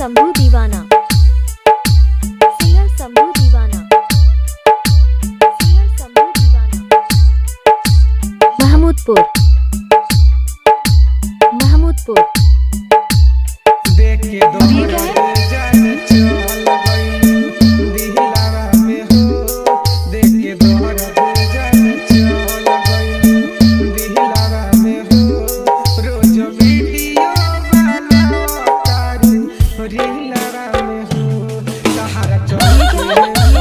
शंभू दीवाना, सिंगर शंभू दीवाना, सिंगर शंभू दीवाना। महमूदपुर, महमूदपुर। देख के दोहरा जान चल गई दिलवा में हो। देख के दोहरा जान चल गई दिलवा में हो। रोज वीडियो बनाओ तारी दिलवा में हो। सहारा चल गई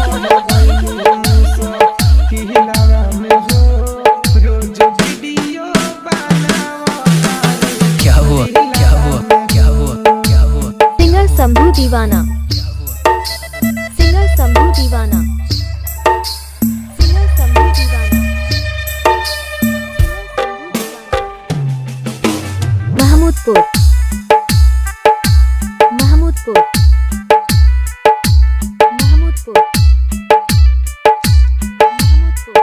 दिलवा में हो। रोज वीडियो बनाओ तारी। क्या हुआ क्या हुआ क्या हुआ क्या हुआ? सिंगर शंभू दीवाना, सिंगर शंभू दीवाना, सिंगर शंभू दीवाना। महमूदपुर, महमूदपुर, महमूदपुर, महमूदपुर।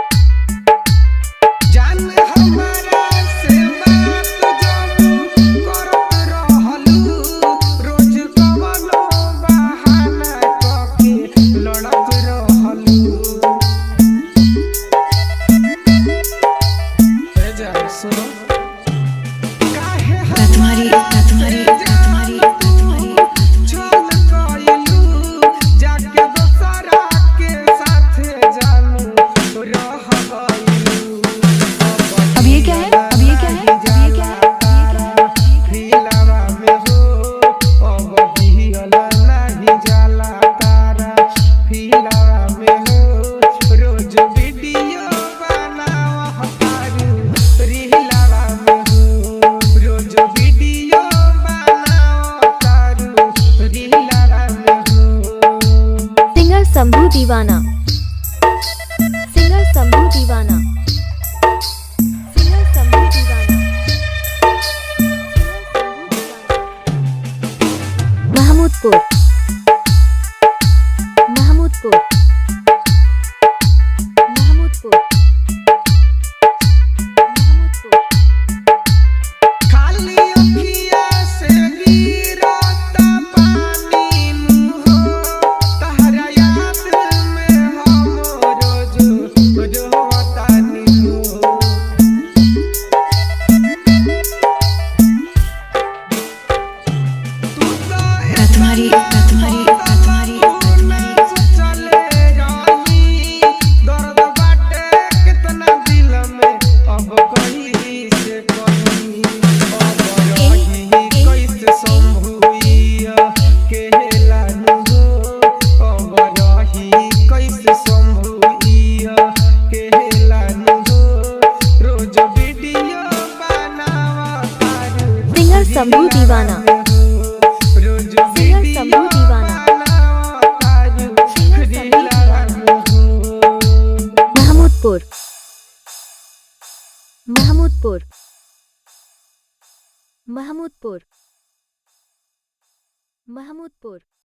जान हमारा से बात जब करत रहलू। रोज कवनो बहाना कके लड़त रहलू। ए जान सुनो काहे तुम्हारी चल गइलू। जाके दोसरा के साथे जानू रह गइलू। अब ये क्या है? अब ये क्या है? अब ये क्या है? दिलवा में हो अब दिहला नहीं जाला तारा। दिलवा में हो रोज वीडियो बनाओ तारू। दिलवा में हो रोज वीडियो बनाओ तारू। दिलवा में हो। सिंगर शंभू दीवाना, सिंगर शंभू दीवाना, सिंगर शंभू दीवाना। महमूदपुर, महमूदपुर, महमूदपुर, महमूदपुर। खाली अखिया से गिरता पानी मुहो। तहरा याद में हम रोज रोतानी हो। तू तो तुम्हारी चले रही। दर्द बाटे कितना दिल में अब कहीं से कहीं। अब रही कैसे संभुइया केला नु हो। अब रही कैसे संभुइया केला नु हो। रोज वीडियो बनावा तारू। सिंगर शंभू दीवाना, रोज सिंगर शंभू दीवाना। महमूदपुर, महमूदपुर, महमूदपुर, महमूदपुर।